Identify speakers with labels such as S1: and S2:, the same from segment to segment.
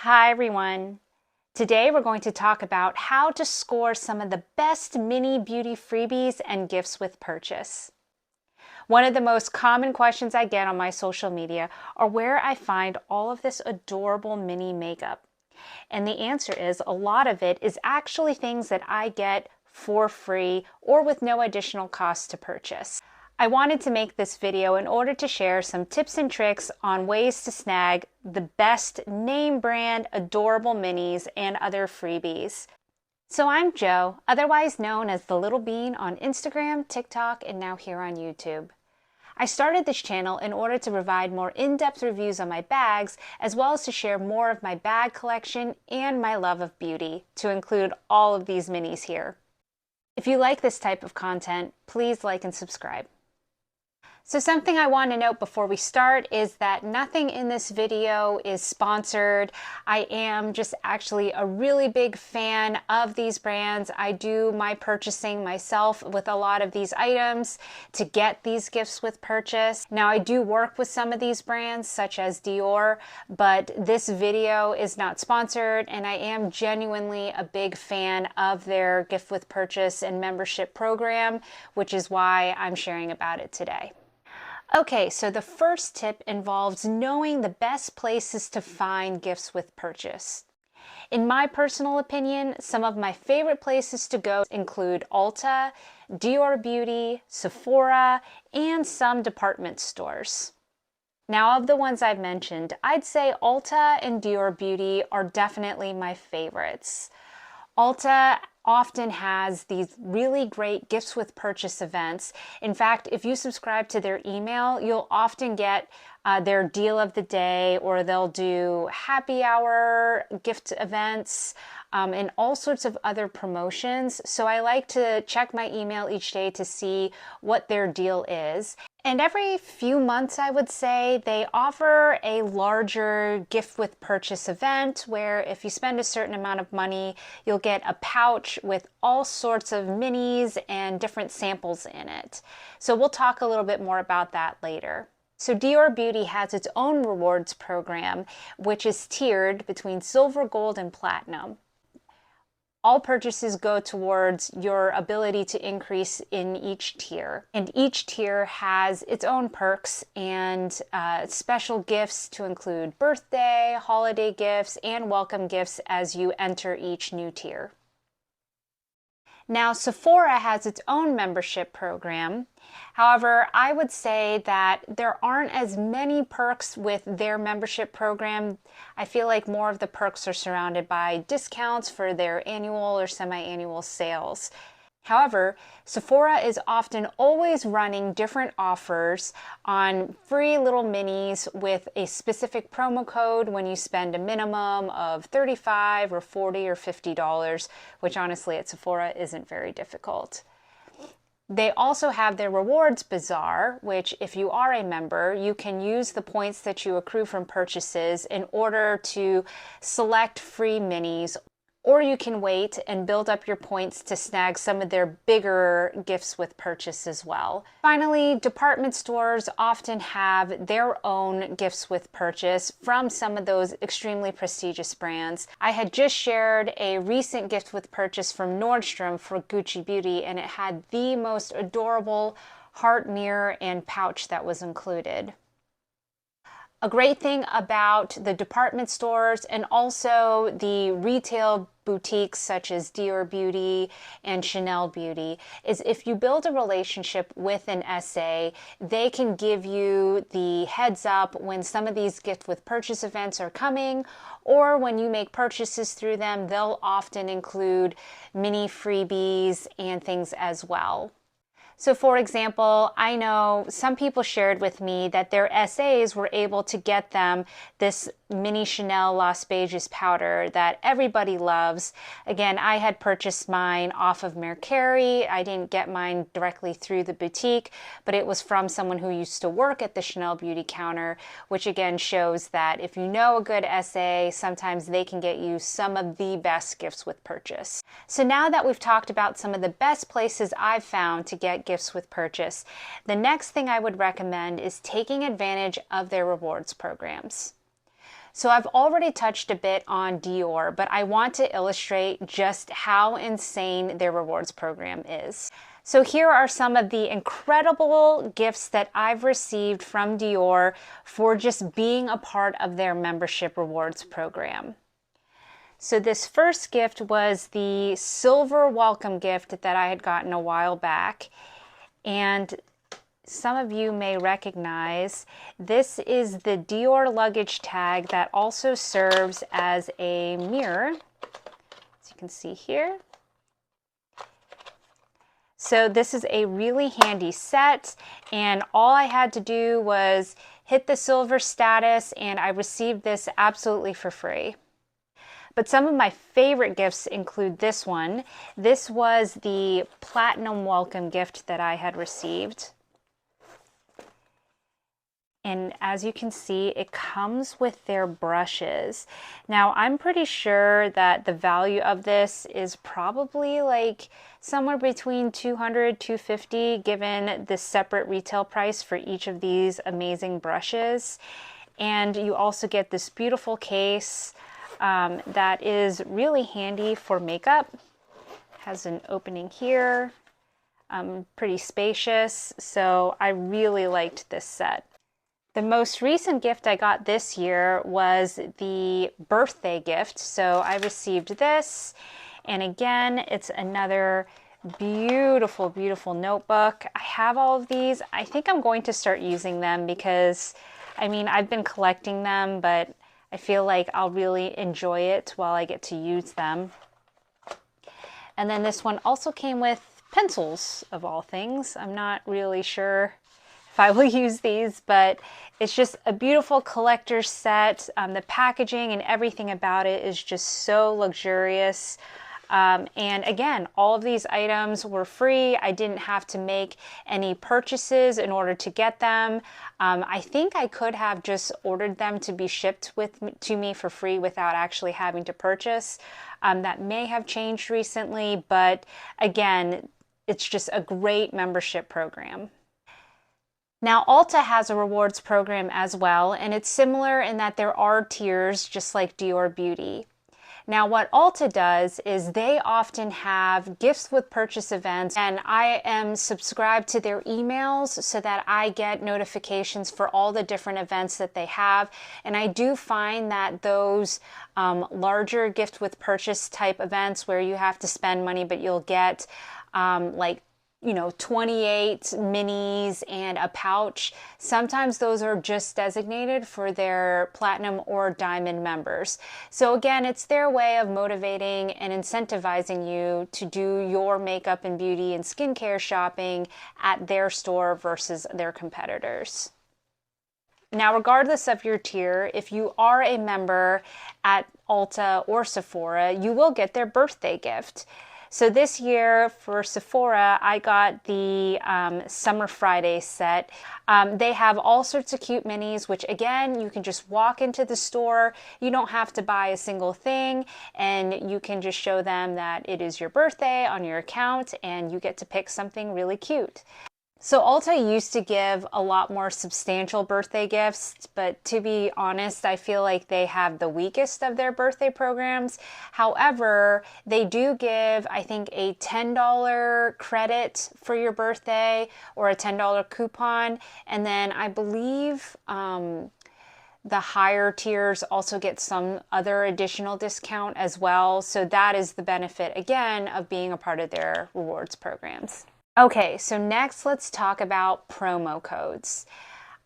S1: Hi everyone. Today we're going to talk about how to score some of the best mini beauty freebies and gifts with purchase. One of the most common questions I get on my social media are where I find all of this adorable mini makeup. And the answer is a lot of it is actually things that I get for free or with no additional cost to purchase. I wanted to make this video in order to share some tips and tricks on ways to snag the best name brand adorable minis and other freebies. So I'm Jo, otherwise known as the Little Bean on Instagram, TikTok, and now here on YouTube. I started this channel in order to provide more in-depth reviews on my bags, as well as to share more of my bag collection and my love of beauty, to include all of these minis here. If you like this type of content, please like and subscribe. So something I want to note before we start is that nothing in this video is sponsored. I am just actually a really big fan of these brands. I do my purchasing myself with a lot of these items to get these gifts with purchase. Now I do work with some of these brands such as Dior, but this video is not sponsored, and I am genuinely a big fan of their gift with purchase and membership program, which is why I'm sharing about it today. Okay, so the first tip involves knowing the best places to find gifts with purchase. In my personal opinion, some of my favorite places to go include Ulta, Dior Beauty, Sephora, and some department stores. Now, of the ones I've mentioned, I'd say Ulta and Dior Beauty are definitely my favorites. Ulta often has these really great gifts with purchase events. In fact, if you subscribe to their email, you'll often get their deal of the day, or they'll do happy hour gift events and all sorts of other promotions. So I like to check my email each day to see what their deal is. And every few months, I would say, they offer a larger gift with purchase event where if you spend a certain amount of money, you'll get a pouch with all sorts of minis and different samples in it. So we'll talk a little bit more about that later. So Dior Beauty has its own rewards program, which is tiered between silver, gold, and platinum. All purchases go towards your ability to increase in each tier. And each tier has its own perks and special gifts to include birthday, holiday gifts, and welcome gifts as you enter each new tier. Now, Sephora has its own membership program. However, I would say that there aren't as many perks with their membership program. I feel like more of the perks are surrounded by discounts for their annual or semi-annual sales. However, Sephora is often always running different offers on free little minis with a specific promo code when you spend a minimum of $35 or $40 or $50, which honestly at Sephora isn't very difficult. They also have their rewards bazaar, which if you are a member, you can use the points that you accrue from purchases in order to select free minis, or you can wait and build up your points to snag some of their bigger gifts with purchase as well. Finally, department stores often have their own gifts with purchase from some of those extremely prestigious brands. I had just shared a recent gift with purchase from Nordstrom for Gucci Beauty, and it had the most adorable heart mirror and pouch that was included. A great thing about the department stores and also the retail boutiques such as Dior Beauty and Chanel Beauty is if you build a relationship with an SA, they can give you the heads up when some of these gift with purchase events are coming, or when you make purchases through them, they'll often include mini freebies and things as well. So for example, I know some people shared with me that their SAs were able to get them this mini Chanel Las Beijas powder that everybody loves. Again, I had purchased mine off of Mercari. I didn't get mine directly through the boutique, but it was from someone who used to work at the Chanel Beauty counter, which again shows that if you know a good SA, sometimes they can get you some of the best gifts with purchase. So now that we've talked about some of the best places I've found to get gifts with purchase, the next thing I would recommend is taking advantage of their rewards programs. So I've already touched a bit on Dior, but I want to illustrate just how insane their rewards program is. So here are some of the incredible gifts that I've received from Dior for just being a part of their membership rewards program. So this first gift was the silver welcome gift that I had gotten a while back. And some of you may recognize this is the Dior luggage tag that also serves as a mirror, as you can see here. So this is a really handy set, and all I had to do was hit the silver status and I received this absolutely for free. But some of my favorite gifts include this one. This was the platinum welcome gift that I had received. And as you can see, it comes with their brushes. Now, I'm pretty sure that the value of this is probably like somewhere between $200, $250, given the separate retail price for each of these amazing brushes. And you also get this beautiful case that is really handy for makeup. Has an opening here, pretty spacious. So I really liked this set. The most recent gift I got this year was the birthday gift. So I received this, and again, it's another beautiful, beautiful notebook. I have all of these. I think I'm going to start using them because, I mean, I've been collecting them, but I feel like I'll really enjoy it while I get to use them. And then this one also came with pencils, of all things. I'm not really sure if I will use these, but it's just a beautiful collector's set. The packaging and everything about it is just so luxurious. And again, all of these items were free. I didn't have to make any purchases in order to get them. I think I could have just ordered them to be shipped to me for free without actually having to purchase. That may have changed recently, but again, it's just a great membership program. Now, Ulta has a rewards program as well, and it's similar in that there are tiers, just like Dior Beauty. Now, what Ulta does is they often have gifts with purchase events, and I am subscribed to their emails so that I get notifications for all the different events that they have. And I do find that those larger gift with purchase type events where you have to spend money, but you'll get like 28 minis and a pouch. Sometimes those are just designated for their platinum or diamond members. So again, it's their way of motivating and incentivizing you to do your makeup and beauty and skincare shopping at their store versus their competitors. Now, regardless of your tier, if you are a member at Ulta or Sephora, you will get their birthday gift. So this year for Sephora, I got the Summer Friday set. They have all sorts of cute minis, which again, you can just walk into the store. You don't have to buy a single thing, and you can just show them that it is your birthday on your account, and you get to pick something really cute. So Ulta used to give a lot more substantial birthday gifts, but to be honest, I feel like they have the weakest of their birthday programs. However, they do give, I think, a $10 credit for your birthday or a $10 coupon. And then I believe the higher tiers also get some other additional discount as well. So that is the benefit, again, of being a part of their rewards programs. Okay, so next let's talk about promo codes.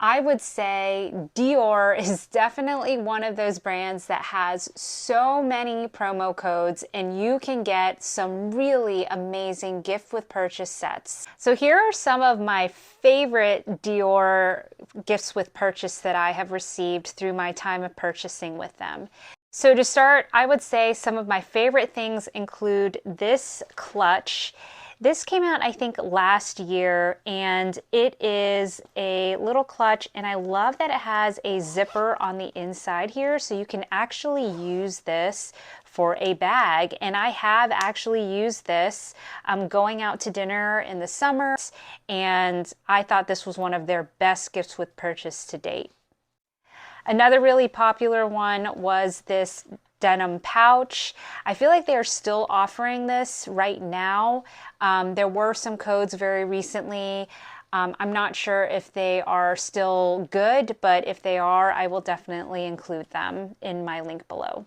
S1: I would say Dior is definitely one of those brands that has so many promo codes, and you can get some really amazing gift with purchase sets. So here are some of my favorite Dior gifts with purchase that I have received through my time of purchasing with them. So to start, I would say some of my favorite things include this clutch. This came out, I think, last year, and it is a little clutch, and I love that it has a zipper on the inside here, so you can actually use this for a bag. And I have actually used this going out to dinner in the summer, and I thought this was one of their best gifts with purchase to date. Another really popular one was this denim pouch. I feel like they're still offering this right now. There were some codes very recently. I'm not sure if they are still good, but if they are, I will definitely include them in my link below.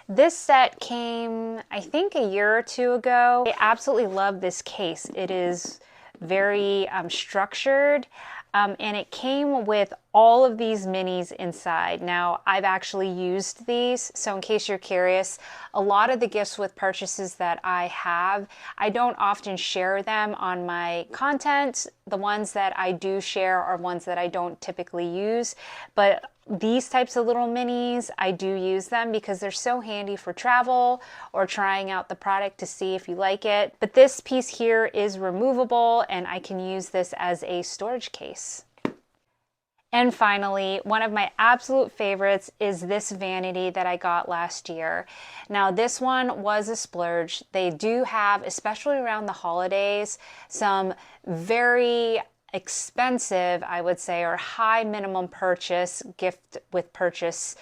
S1: This set came, I think, a year or two ago. I absolutely love this case. It is very structured, and it came with all of these minis inside. Now, I've actually used these, so in case you're curious, a lot of the gifts with purchases that I have, I don't often share them on my content. The ones that I do share are ones that I don't typically use, but these types of little minis, I do use them because they're so handy for travel or trying out the product to see if you like it. But this piece here is removable and I can use this as a storage case. And finally, one of my absolute favorites is this vanity that I got last year. Now, this one was a splurge. They do have, especially around the holidays, some very expensive, I would say, or high minimum purchase gift with purchase,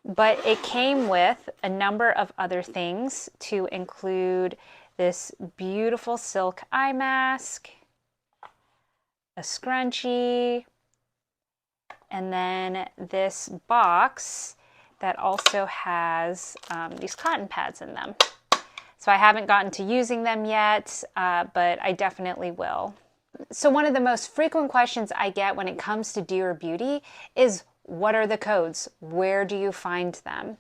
S1: but it came with a number of other things, to include this beautiful silk eye mask, a scrunchie, and then this box that also has these cotton pads in them. So I haven't gotten to using them yet, but I definitely will. So one of the most frequent questions I get when it comes to Dior Beauty is, what are the codes? Where do you find them?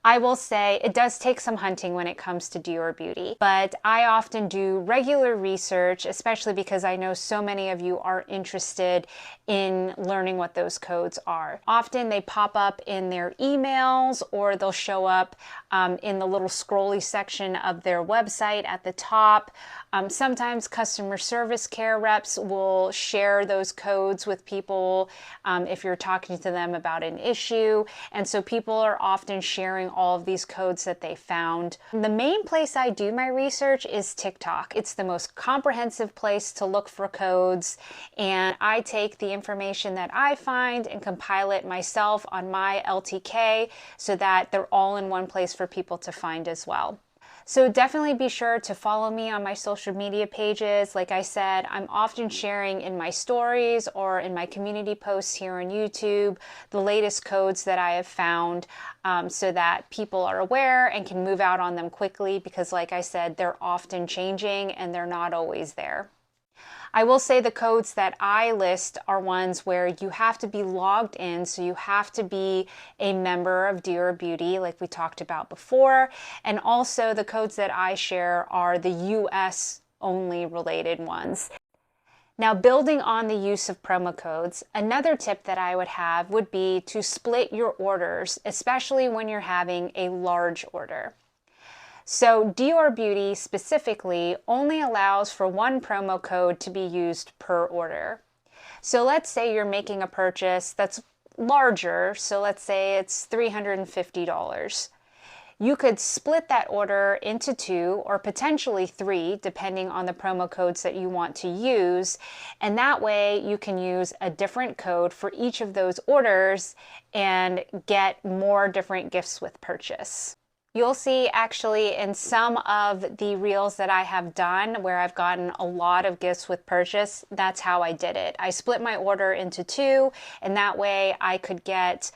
S1: I will say it does take some hunting when it comes to Dior Beauty, but I often do regular research, especially because I know so many of you are interested in learning what those codes are. Often they pop up in their emails, or they'll show up in the little scrolly section of their website at the top. Sometimes customer service care reps will share those codes with people if you're talking to them about an issue. And so people are often sharing all of these codes that they found. The main place I do my research is TikTok. It's the most comprehensive place to look for codes, and I take the information that I find and compile it myself on my LTK so that they're all in one place for people to find as well. So definitely be sure to follow me on my social media pages. Like I said, I'm often sharing in my stories or in my community posts here on YouTube the latest codes that I have found, so that people are aware and can move out on them quickly, because like I said, they're often changing and they're not always there. I will say the codes that I list are ones where you have to be logged in, so you have to be a member of Dior Beauty like we talked about before, and also the codes that I share are the US only related ones. Now, building on the use of promo codes, another tip that I would have would be to split your orders, especially when you're having a large order. So Dior Beauty specifically only allows for one promo code to be used per order. So let's say you're making a purchase that's larger, so let's say it's $350. You could split that order into 2 or potentially 3, depending on the promo codes that you want to use, and that way you can use a different code for each of those orders and get more different gifts with purchase. You'll see actually in some of the reels that I have done where I've gotten a lot of gifts with purchase, that's how I did it. I split my order into 2, and that way I could get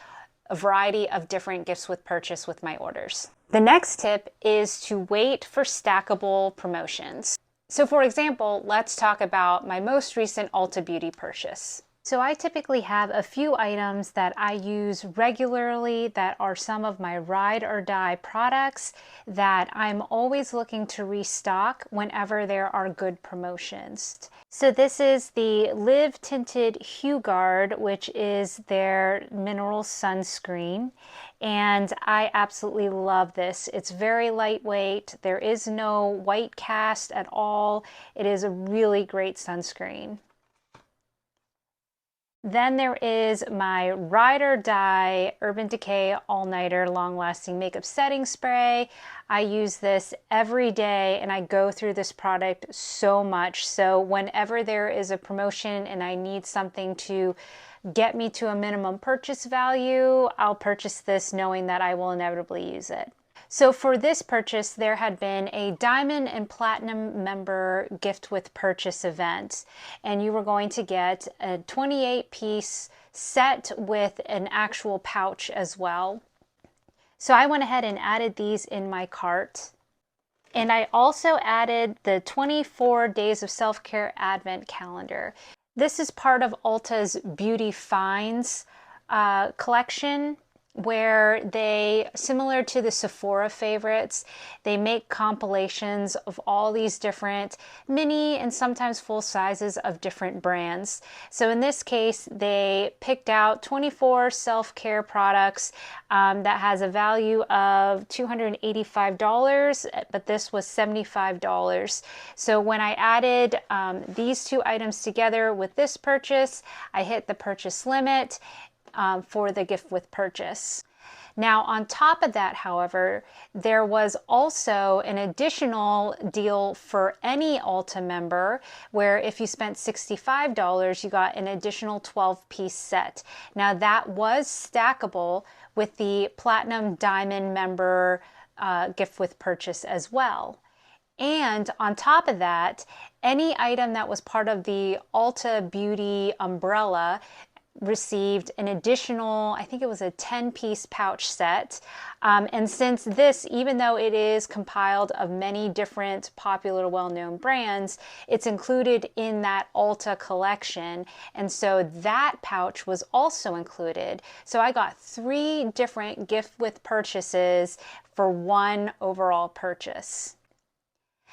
S1: a variety of different gifts with purchase with my orders. The next tip is to wait for stackable promotions. So for example, let's talk about my most recent Ulta Beauty purchase. So I typically have a few items that I use regularly that are some of my ride or die products that I'm always looking to restock whenever there are good promotions. So this is the Live Tinted Hue Guard, which is their mineral sunscreen. And I absolutely love this. It's very lightweight. There is no white cast at all. It is a really great sunscreen. Then there is my Ride or Die Urban Decay All Nighter Long Lasting Makeup Setting Spray. I use this every day and I go through this product so much. So whenever there is a promotion and I need something to get me to a minimum purchase value, I'll purchase this knowing that I will inevitably use it. So for this purchase, there had been a Diamond and Platinum member gift with purchase event, and you were going to get a 28-piece set with an actual pouch as well. So I went ahead and added these in my cart. And I also added the 24 Days of Self-Care Advent Calendar. This is part of Ulta's Beauty Finds collection, where they, similar to the Sephora favorites, they make compilations of all these different mini and sometimes full sizes of different brands. So in this case, they picked out 24 self-care products that has a value of $285, but this was $75. So when I added these two items together with this purchase, I hit the purchase limit for the gift with purchase. Now, on top of that, however, there was also an additional deal for any Ulta member where if you spent $65, you got an additional 12-piece set. Now, that was stackable with the Platinum Diamond member gift with purchase as well. And on top of that, any item that was part of the Ulta Beauty umbrella received an additional, I think it was a 10-piece pouch set. And since this, even though it is compiled of many different popular, well-known brands, it's included in that Ulta collection. And so that pouch was also included. So I got 3 different gift with purchases for one overall purchase.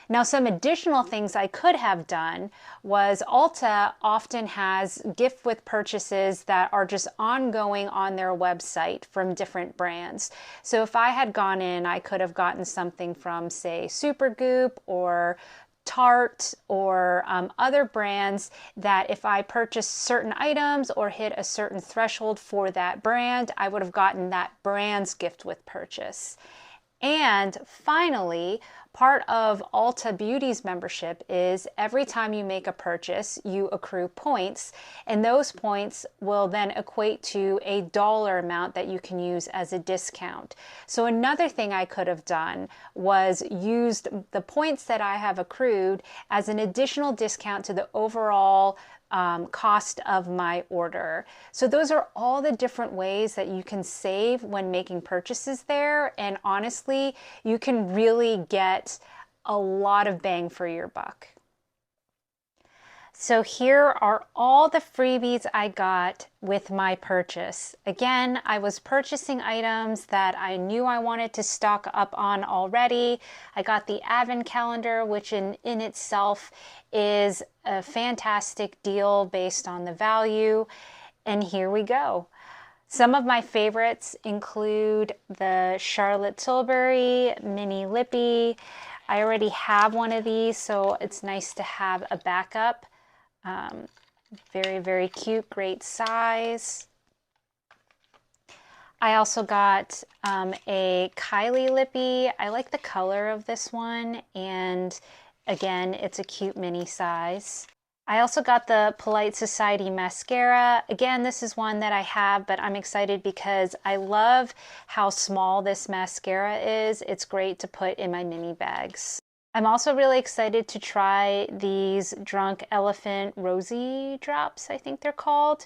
S1: Now, some additional things I could have done was Ulta often has gift with purchases that are just ongoing on their website from different brands. So if I had gone in, I could have gotten something from, say, Supergoop or Tarte or other brands that if I purchased certain items or hit a certain threshold for that brand, I would have gotten that brand's gift with purchase. And finally, part of Ulta Beauty's membership is every time you make a purchase, you accrue points, and those points will then equate to a dollar amount that you can use as a discount. So another thing I could have done was used the points that I have accrued as an additional discount to the overall cost of my order. So those are all the different ways that you can save when making purchases there. And honestly, you can really get a lot of bang for your buck. So here are all the freebies I got with my purchase. Again, I was purchasing items that I knew I wanted to stock up on already. I got the Advent calendar, which in itself is a fantastic deal based on the value. And here we go. Some of my favorites include the Charlotte Tilbury Mini Lippy. I already have one of these, so it's nice to have a backup. Very, very cute, great size. I also got a Kylie Lippy. I like the color of this one, and again, it's a cute mini size. I also got the Polite Society mascara. Again, this is one that I have, but I'm excited because I love how small this mascara is. It's great to put in my mini bags. I'm also really excited to try these Drunk Elephant Rosy Drops, I think they're called.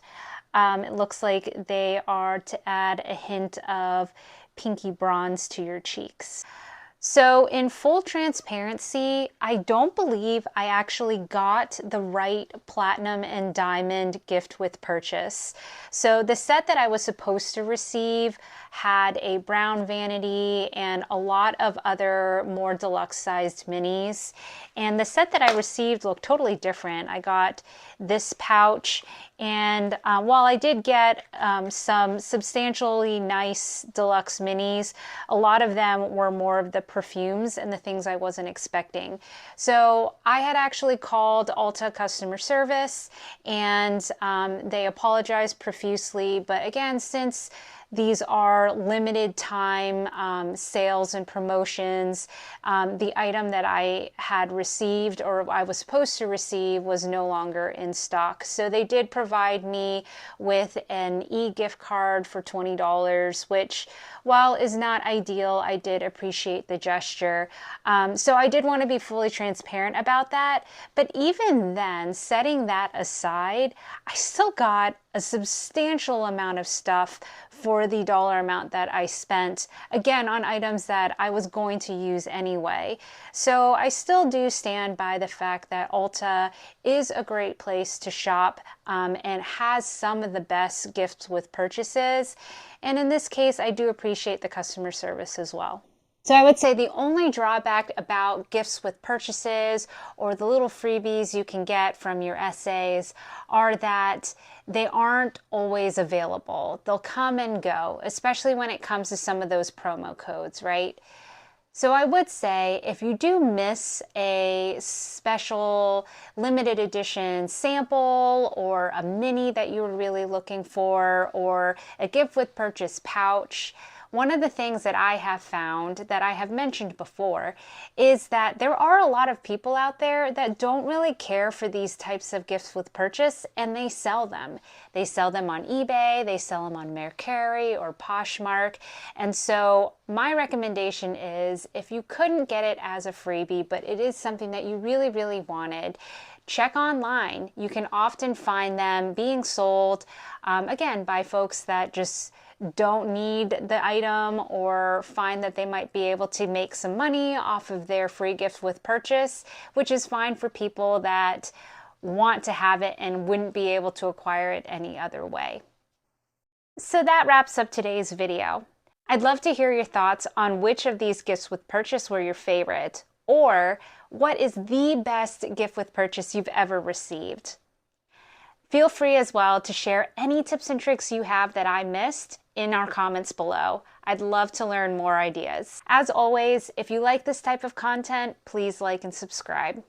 S1: It looks like they are to add a hint of pinky bronze to your cheeks. So in full transparency, I don't believe I actually got the right platinum and diamond gift with purchase. So the set that I was supposed to receive had a brown vanity and a lot of other more deluxe sized minis. And the set that I received looked totally different. I got this pouch And while I did get some substantially nice deluxe minis, a lot of them were more of the perfumes and the things I wasn't expecting. So I had actually called Ulta customer service, and they apologized profusely. But again, since these are limited time sales and promotions, the item that I had received or I was supposed to receive was no longer in stock. So they did provide me with an e-gift card for $20, which, while is not ideal, I did appreciate the gesture. So I did want to be fully transparent about that. But even then, setting that aside, I still got a substantial amount of stuff for the dollar amount that I spent, again, on items that I was going to use anyway. So I still do stand by the fact that Ulta is a great place to shop and has some of the best gifts with purchases. And in this case, I do appreciate the customer service as well. So I would say the only drawback about gifts with purchases or the little freebies you can get from your essays are that they aren't always available. They'll come and go, especially when it comes to some of those promo codes, right? So I would say if you do miss a special limited edition sample or a mini that you were really looking for, or a gift with purchase pouch, one of the things that I have found that I have mentioned before is that there are a lot of people out there that don't really care for these types of gifts with purchase, and they sell them. They sell them on eBay, they sell them on Mercari or Poshmark. And so my recommendation is, if you couldn't get it as a freebie, but it is something that you really, really wanted, check online. You can often find them being sold, again, by folks that just don't need the item or find that they might be able to make some money off of their free gift with purchase, which is fine for people that want to have it and wouldn't be able to acquire it any other way. So that wraps up today's video. I'd love to hear your thoughts on which of these gifts with purchase were your favorite, or what is the best gift with purchase you've ever received. Feel free as well to share any tips and tricks you have that I missed in our comments below. I'd love to learn more ideas. As always, if you like this type of content, please like and subscribe.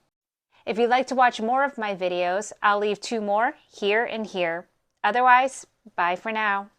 S1: If you'd like to watch more of my videos, I'll leave 2 more here and here. Otherwise, bye for now.